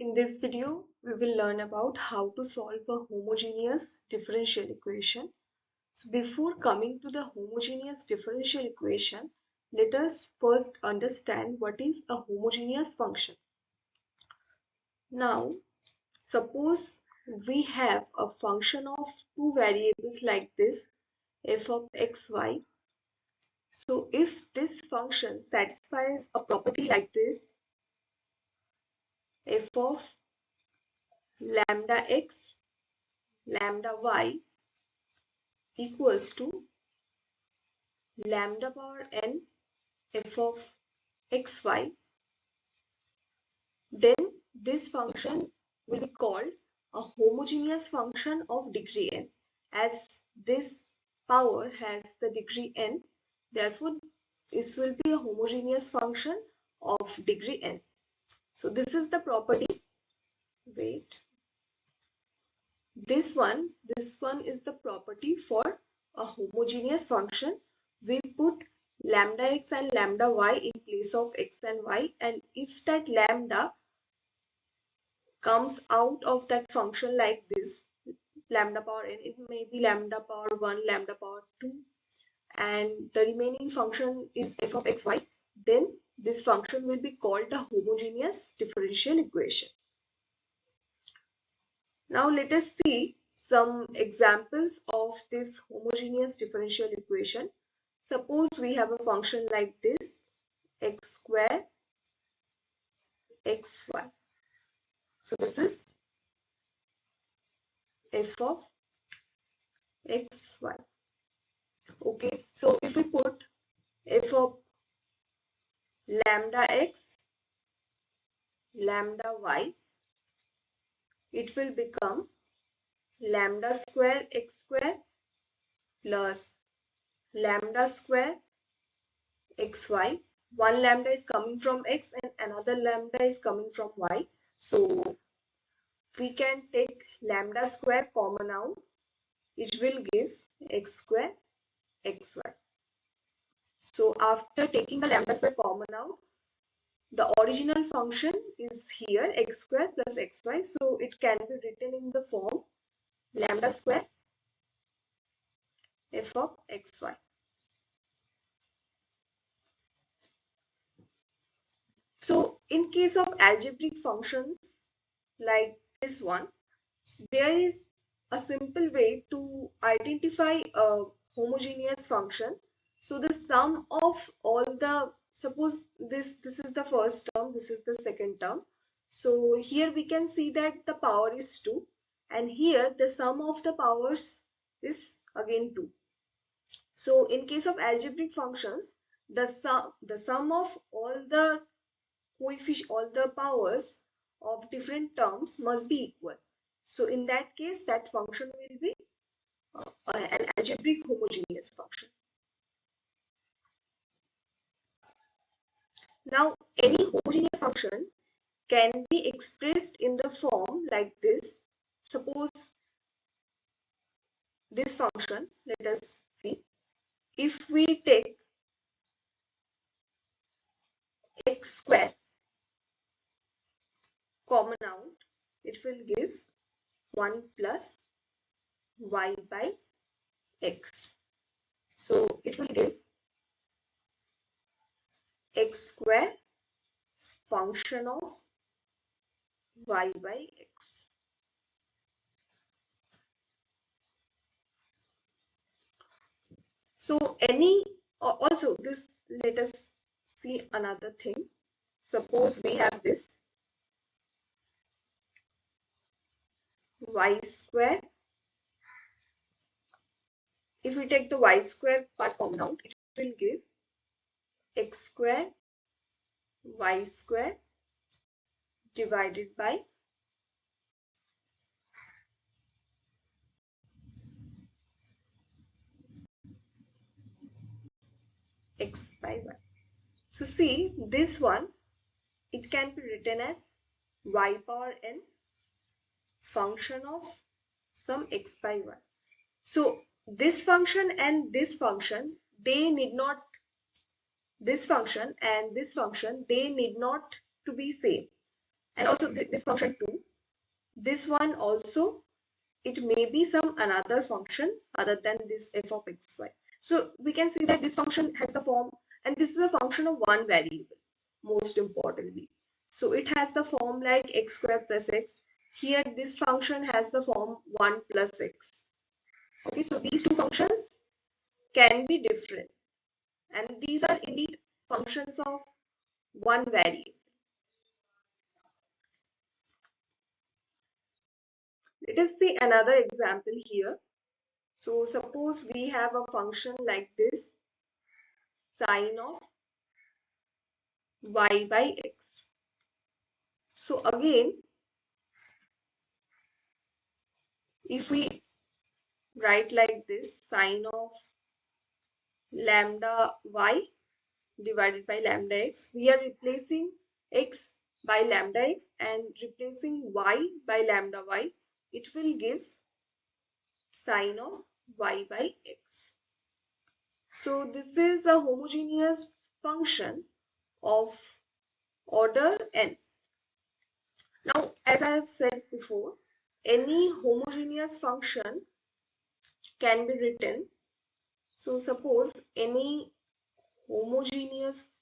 In this video, we will learn about how to solve a homogeneous differential equation. So before coming to the homogeneous differential equation, let us first understand what is a homogeneous function. Now, suppose we have a function of two variables like this, f of xy. So if this function satisfies a property like this, f of lambda x lambda y equals to lambda power n f of xy, then this function will be called a homogeneous function of degree n. As this power has the degree n, therefore this will be a homogeneous function of degree n. So this is the property. Wait. This one is the property for a homogeneous function. We put lambda x and lambda y in place of x and y, and if that lambda comes out of that function like this, lambda power n, it may be lambda power 1, lambda power 2, and the remaining function is f of xy, then this function will be called a homogeneous differential equation. Now let us see some examples of this homogeneous differential equation. Suppose we have a function like this, x square xy. So this is f of xy. Okay, so if we put f of lambda x lambda y, it will become lambda square x square plus lambda square xy. One lambda is coming from x and another lambda is coming from y. So we can take lambda square common out. It will give x square xy. So after taking the lambda square common out, the original function is here x square plus xy. So it can be written in the form lambda square f of xy. So in case of algebraic functions like this one, there is a simple way to identify a homogeneous function. So the sum of all the, suppose this is the first term, this is the second term. So here we can see that the power is 2, and here the sum of the powers is again 2. So in case of algebraic functions, the sum of all the all the powers of different terms must be equal. So in that case, that function will be an algebraic homogeneous function. Now, any homogeneous function can be expressed in the form like this. Suppose this function, let us see. If we take x square common out, it will give 1 plus y by x. So it will give x square function of y by x. So also this, let us see another thing. Suppose we have this y square. If we take the y square part common out, it will give x square y square divided by x by y. So see, this one, it can be written as y power n function of some x by y. So this function and this function, they need not, this function and this function, they need not to be same. and also this function 2. This one also, it may be some another function other than this f of xy. So we can see that this function has the form, and this is a function of one variable, most importantly. So it has the form like x squared plus x. Here this function has the form 1 plus x. Okay, so these two functions can be different, and these are indeed functions of one variable. Let us see another example here. So suppose we have a function like this, sine of y by x. So again, if we write like this, sine of lambda y divided by lambda x, we are replacing x by lambda x and replacing y by lambda y. It will give sine of y by x. So this is a homogeneous function of order n. Now, as I have said before, any homogeneous function can be written. So suppose any homogeneous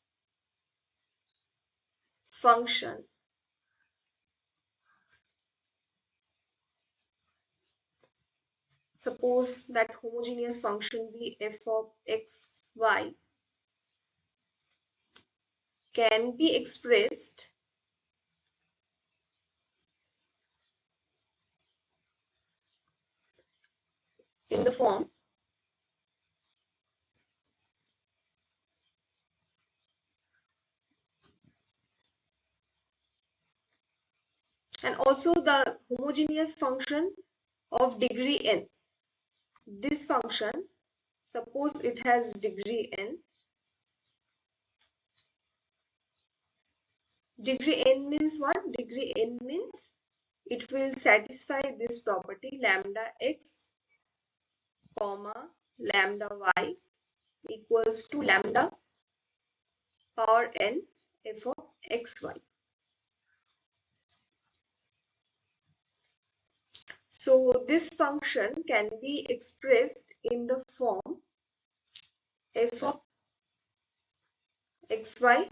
function, suppose that homogeneous function be f of x, y, can be expressed in the form and also the homogeneous function of degree n. This function, suppose it has degree n. Degree n means what? Degree n means it will satisfy this property lambda x comma lambda y equals to lambda power n f of xy. So this function can be expressed in the form f of xy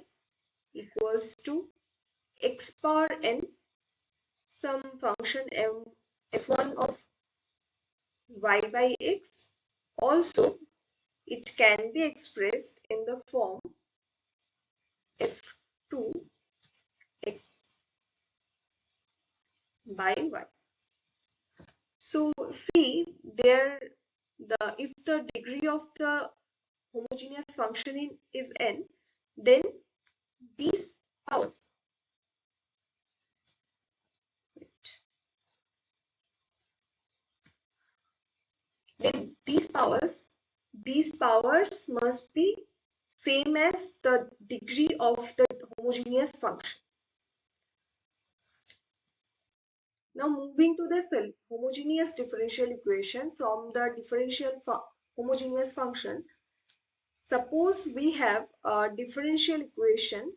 equals to x power n some function f1 of y by x. Also, it can be expressed in the form f2 x by y. So see there, if the degree of the homogeneous function is n, then these powers, then these powers must be same as the degree of the homogeneous function. Now moving to the homogeneous differential equation from the homogeneous function. Suppose we have a differential equation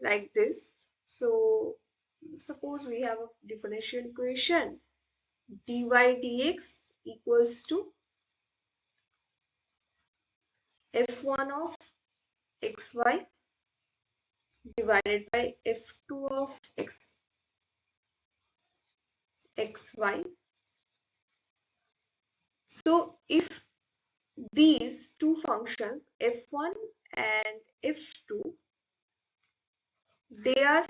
like this. So suppose we have a differential equation dy dx equals to f1 of xy divided by f2 of xy. So if these two functions f1 and f2, they are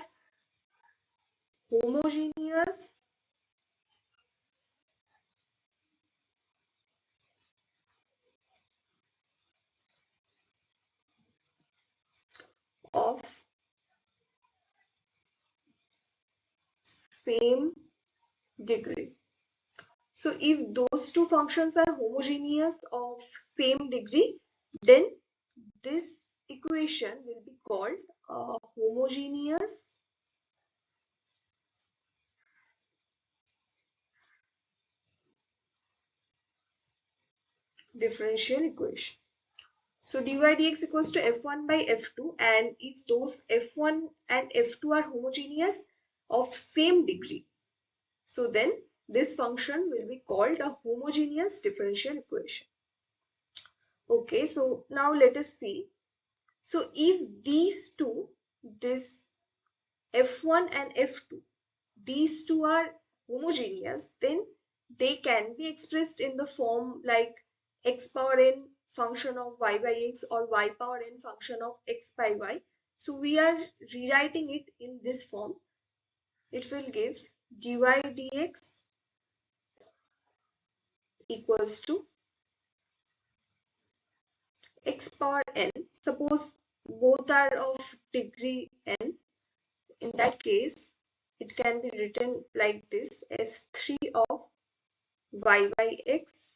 homogeneous of same degree. So if those two functions are homogeneous of same degree, then this equation will be called a homogeneous differential equation. So dy dx equals to f1 by f2, and if those f1 and f2 are homogeneous, of same degree. So then this function will be called a homogeneous differential equation. Okay, so now let us see. So if these two, this f1 and f2, these two are homogeneous, then they can be expressed in the form like x power n function of y by x or y power n function of x by y. So we are rewriting it in this form. It will give dy dx equals to x power n. Suppose both are of degree n. In that case, it can be written like this: f3 of y by x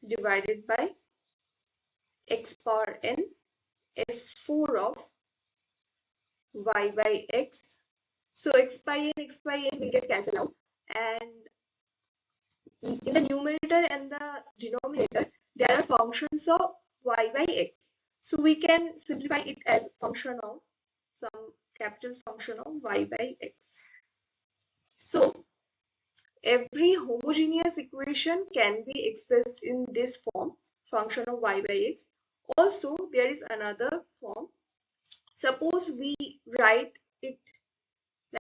divided by x power n, f4 of y by x. So x by n will get cancelled out, and in the numerator and the denominator there are functions of y by x. So we can simplify it as function of some capital function of y by x. So every homogeneous equation can be expressed in this form, function of y by x. Also, there is another form. Suppose we write it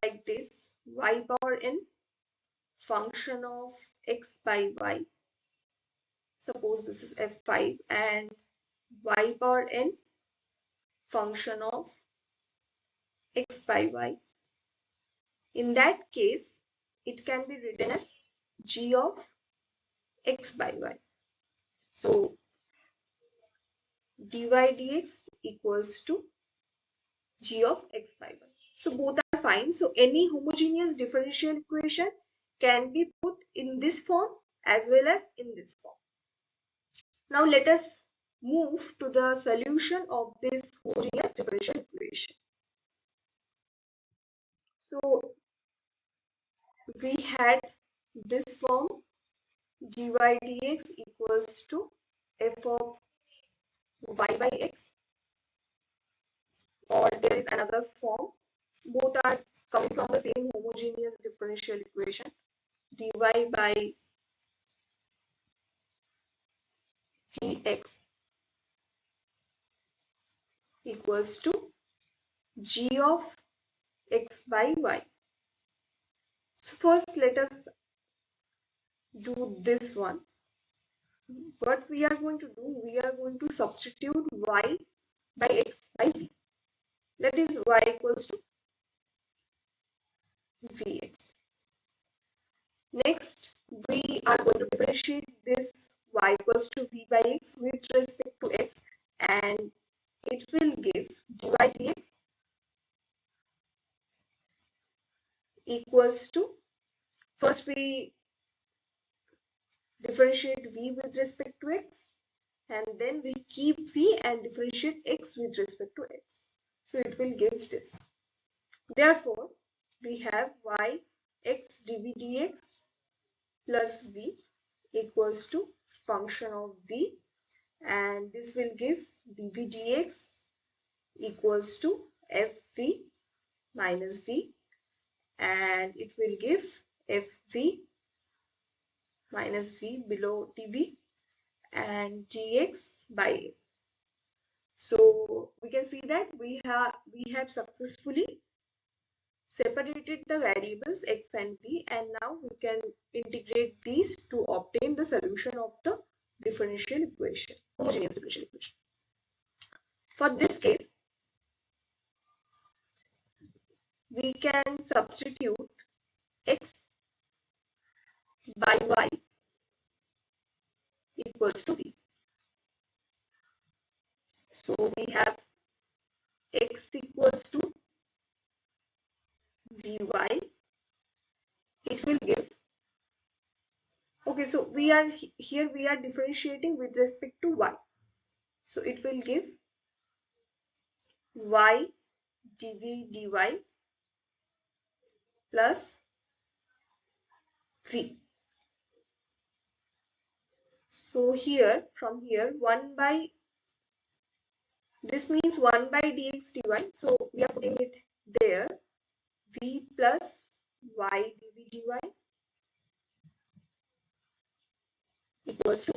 like this: y power n function of x by y. Suppose this is f5, and y power n function of x by y. In that case, it can be written as g of x by y. So dy dx equals to g of x by y. So both are fine. So any homogeneous differential equation can be put in this form as well as in this form. Now let us move to the solution of this homogeneous differential equation. So we had this form: dy dx equals to f of y by x, or there is another form. Both are coming from the same homogeneous differential equation: dy by dx equals to g of x by y. So first let us do this one. What we are going to do, we are going to substitute y by x by v. That is y equals to vx. Next, we are going to differentiate this y equals to v by x with respect to x, and it will give dy dx equals to, first we differentiate v with respect to x, and then we keep v and differentiate x with respect to x. So it will give this. Therefore, we have y x dv dx plus v equals to function of v, and this will give dv dx equals to fv minus v, and it will give fv minus v below dv and dx by x. So we can see that we have successfully separated the variables x and v, and now we can integrate these to obtain the solution of the differential equation, homogeneous differential equation. For this case, we can substitute x by y equals to v. So we have x equals to vy. It will give, okay, so we are here, we are differentiating with respect to y. So it will give y dv dy plus v. So here, from here, 1 by, this means 1 by dx dy. So we are putting it there. y dv dy equals to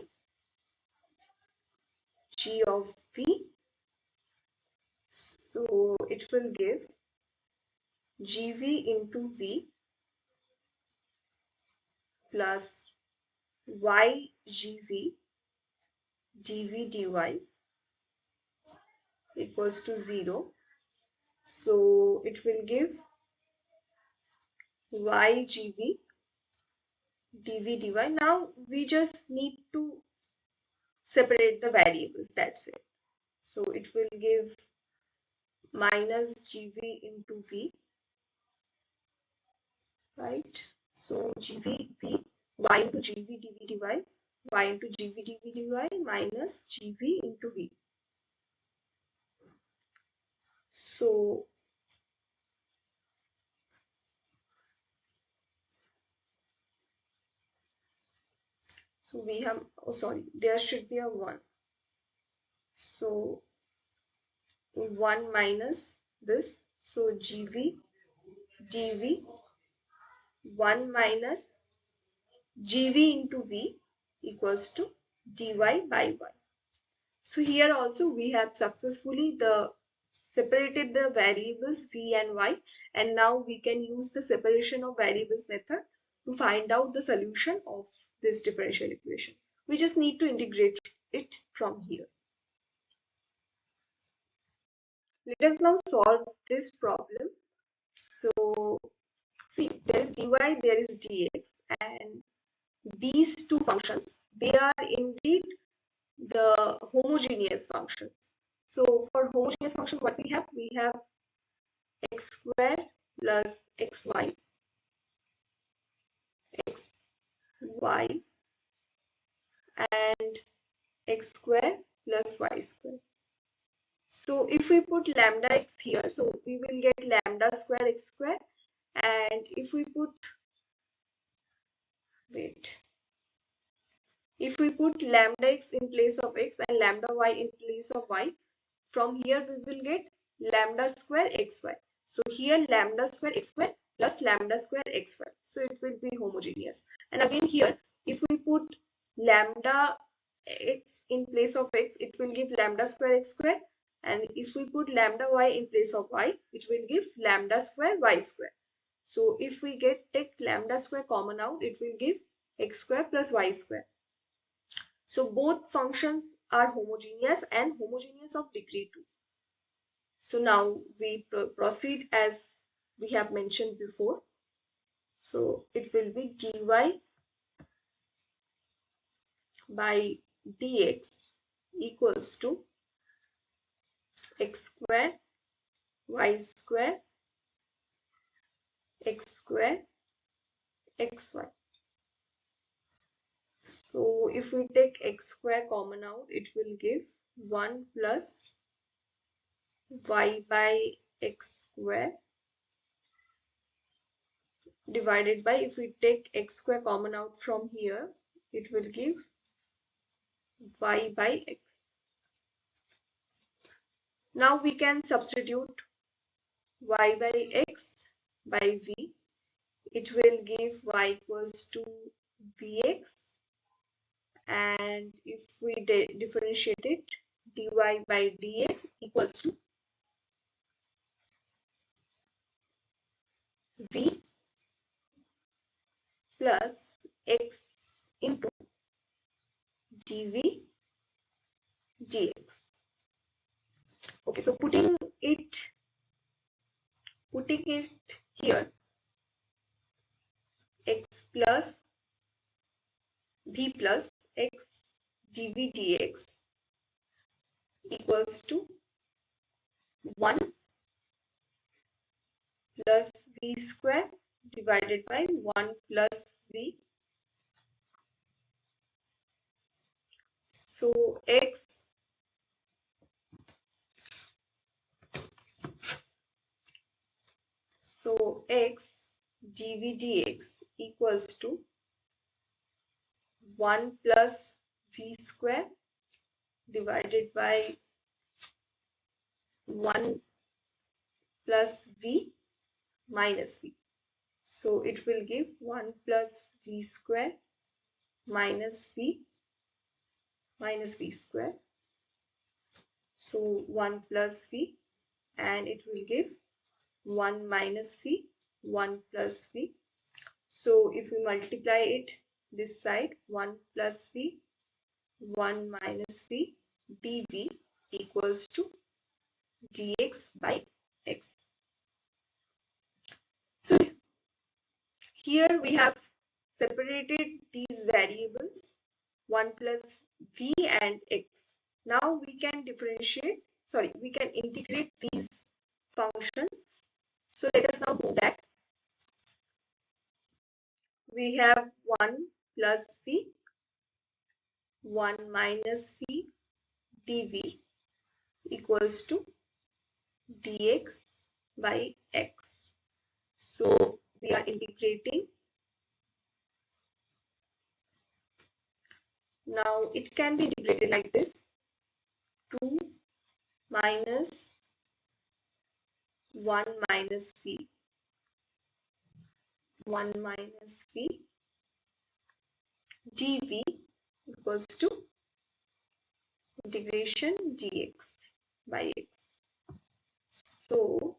g of v. So it will give gv into v plus ygv dv dy equals to 0. So it will give ygv dv dy. Now we just need to separate the variables, that's it. So it will give minus gv into v, right? So gv v, y into gv dv dy, y into gv dv dy minus gv into v. So we have, oh sorry, there should be a 1. So 1 minus this, so gv dv 1 minus gv into v equals to dy by y. So here also we have successfully separated the variables v and y, and now we can use the separation of variables method to find out the solution of this differential equation. We just need to integrate it from here. Let us now solve this problem. So see, there is dy, there is dx, and these two functions, they are indeed the homogeneous functions. So for homogeneous function, what we have? We have x square plus xy, xy, and x square plus y square. So if we put lambda x here, so we will get lambda square x square, and if we put, wait, if we put lambda x in place of x and lambda y in place of y, from here we will get lambda square xy. So here lambda square x square plus lambda square xy. So it will be homogeneous. And again here, if we put lambda x in place of x, it will give lambda square x square. And if we put lambda y in place of y, it will give lambda square y square. So if we take lambda square common out, it will give x square plus y square. So both functions are homogeneous and homogeneous of degree 2. So now we proceed as we have mentioned before. So it will be dy by dx equals to x square y square x square xy. So if we take x square common out, it will give 1 plus y by x square divided by, if we take x square common out from here, it will give y by x. Now we can substitute y by x by v. It will give y equals to vx, and if we differentiate it, dy by dx equals to v plus x into dv dx. Okay, so putting it here, x plus v plus x dv dx equals to 1 plus v square divided by 1 plus v. So x dv dx equals to 1 plus v square divided by 1 plus v minus v. So it will give 1 plus v square minus v square. So 1 plus v, and it will give 1 minus v, 1 plus v. So if we multiply it this side, 1 plus v, 1 minus v dv equals to dx by x. So here we have separated these variables 1 plus v and x. Now we can we can integrate these functions. So let us now do that. We have 1 plus v, 1 minus v dv equals to dx by x. So we are integrating. Now it can be integrated like this: 2 minus 1 minus v, 1 minus v dv equals to integration dx by x. So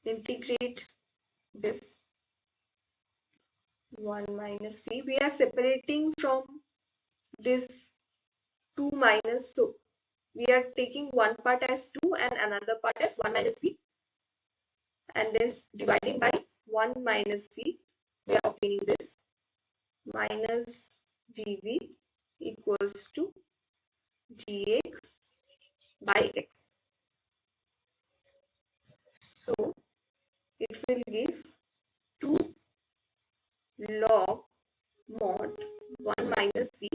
integrate this 1 minus v. We are separating from this 2 minus, so we are taking one part as 2 and another part as 1 minus v, and then dividing by 1 minus v, we are obtaining this minus dv equals to dx by x. So it will give 2 log mod 1 minus v,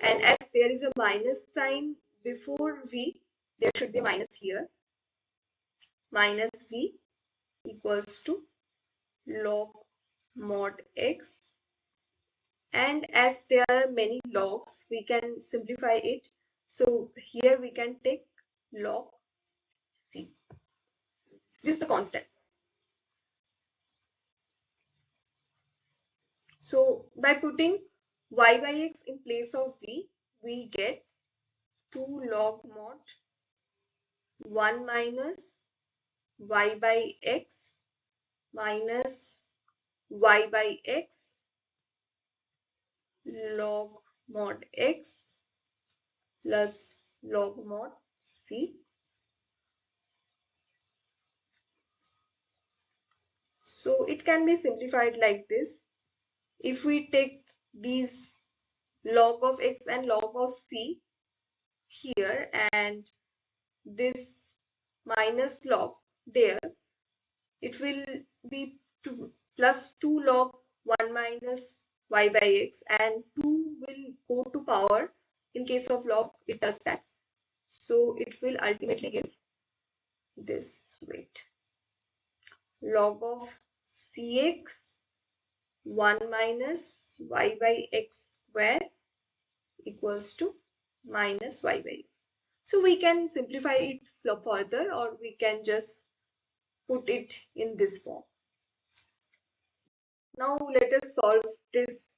and as there is a minus sign before v, there should be a minus here, minus v equals to log mod x, and as there are many logs, we can simplify it. So here we can take log c. This is the constant. So by putting y by x in place of v, we get 2 log mod 1 minus y by x minus y by x log mod x plus log mod c. So it can be simplified like this. If we take these log of x and log of c here and this minus log there, it will be 2 plus 2 log 1 minus y by x, and 2 will go to power. In case of log, it does that. So it will ultimately give this weight. Log of cx 1 minus y by x square equals to minus y by x. So we can simplify it further, or we can just put it in this form. Now let us solve this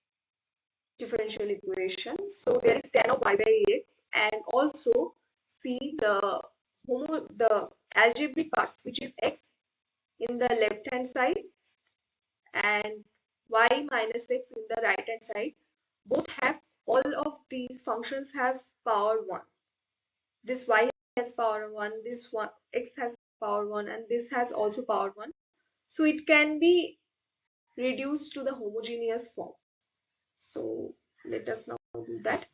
differential equation. So there is tan of y by x, and also see the algebraic parts, which is x in the left hand side and y minus x in the right hand side. Both have, all of these functions have power 1. This y has power 1, this one x has power 1, and this has also power 1. So it can be reduced to the homogeneous form. So let us now do that.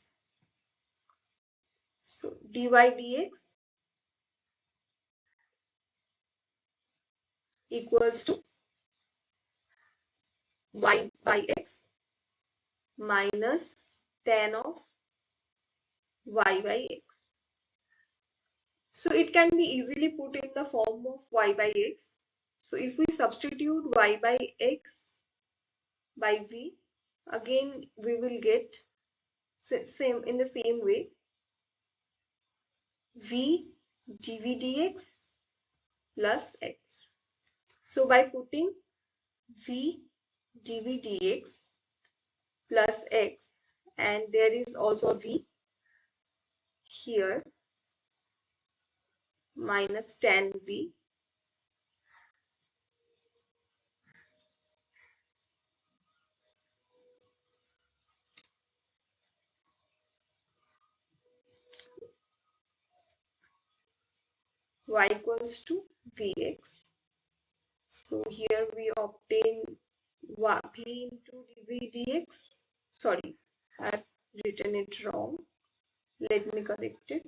So dy dx equals to y by x minus tan of y by x. So it can be easily put in the form of y by x. So if we substitute y by x by v, again we will get same in the same way, v dv dx plus x. So by putting v dv dx plus x, and there is also v here minus tan v, y equals to vx. So here we obtain v into dv dx. Sorry, I've written it wrong. Let me correct it.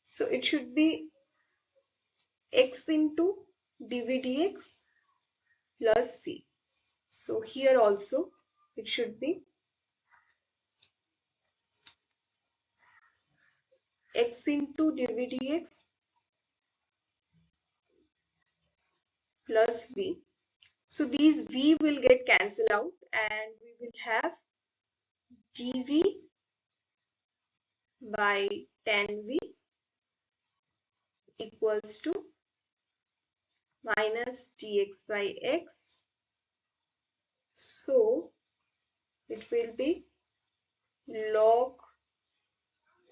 So it should be x into dv dx plus v. So here also it should be x into dv dx plus v. So these v will get cancelled out and we will have dv by tan v equals to minus dx by x. So it will be log,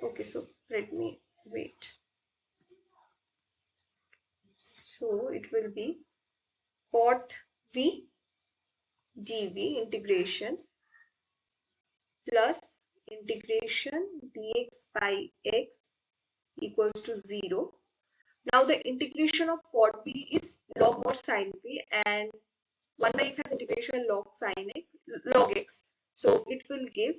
okay, so let me wait. So it will be cot v dv integration plus integration dx by x equals to 0. Now the integration of cot v is log mod sin v, and 1 by x has integration log sin x, log x. So it will give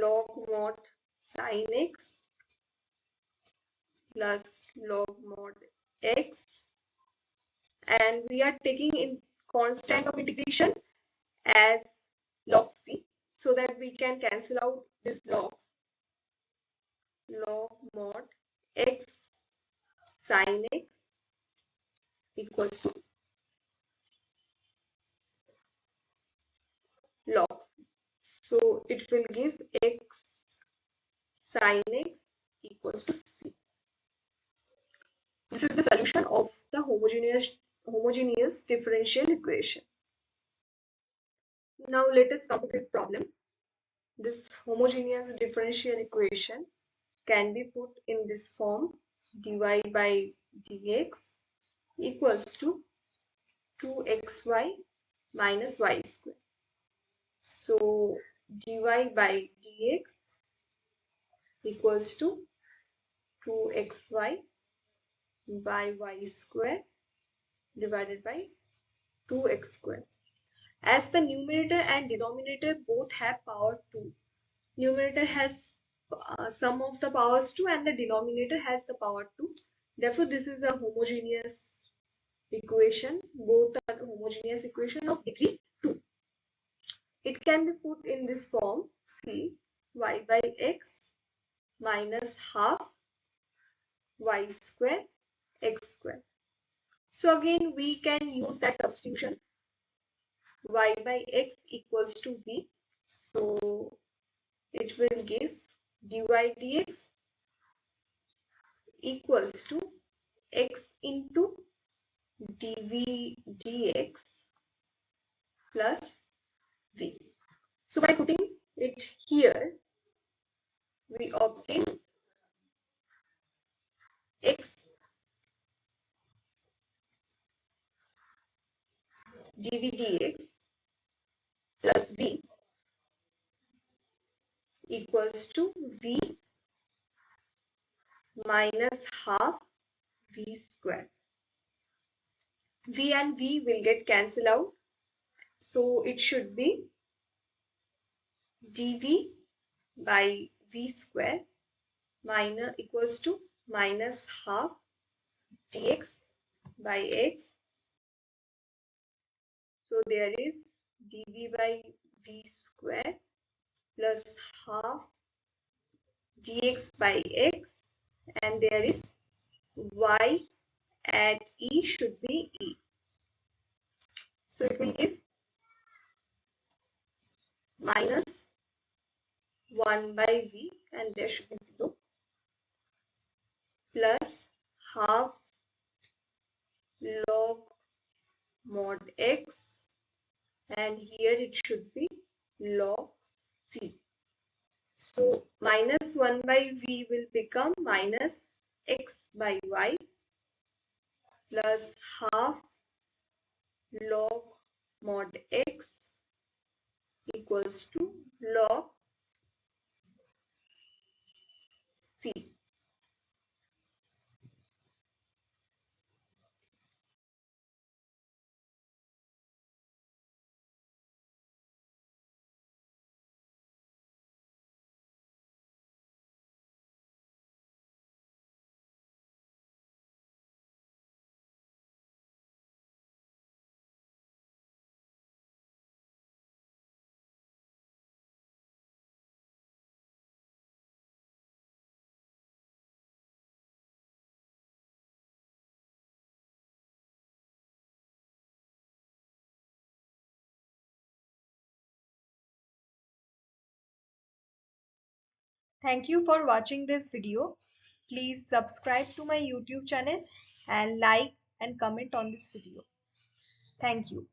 log mod sin x plus log mod x, and we are taking in constant of integration as log c so that we can cancel out this logs. Log mod x sin x equals to log c. So it will give x sin x equals to c. This is the solution of the homogeneous differential equation. Now let us come to this problem. This homogeneous differential equation can be put in this form: dy by dx equals to 2xy minus y square. So dy by dx equals to 2xy by y square divided by 2x square. As the numerator and denominator both have power 2, numerator has sum of the powers 2 and the denominator has the power 2. Therefore, this is a homogeneous equation. Both are homogeneous equation of degree 2. It can be put in this form: C y by x minus half y square x square. So again we can use that substitution: y by x equals to v. So it will give dy dx equals to x into dv dx plus v. So by putting it here, we obtain x dv dx plus v equals to v minus half v square. V and v will get cancelled out. So it should be dv by v square minus equals to minus half dx by x. So there is dv by v square plus half dx by x, and there is y at E should be E. So it will give minus 1 by V, and there should be 0, plus half log mod x, and here it should be log C. So minus 1 by V will become minus x by y plus half log mod x equals to log C. Thank you for watching this video. Please subscribe to my YouTube channel and like and comment on this video. Thank you.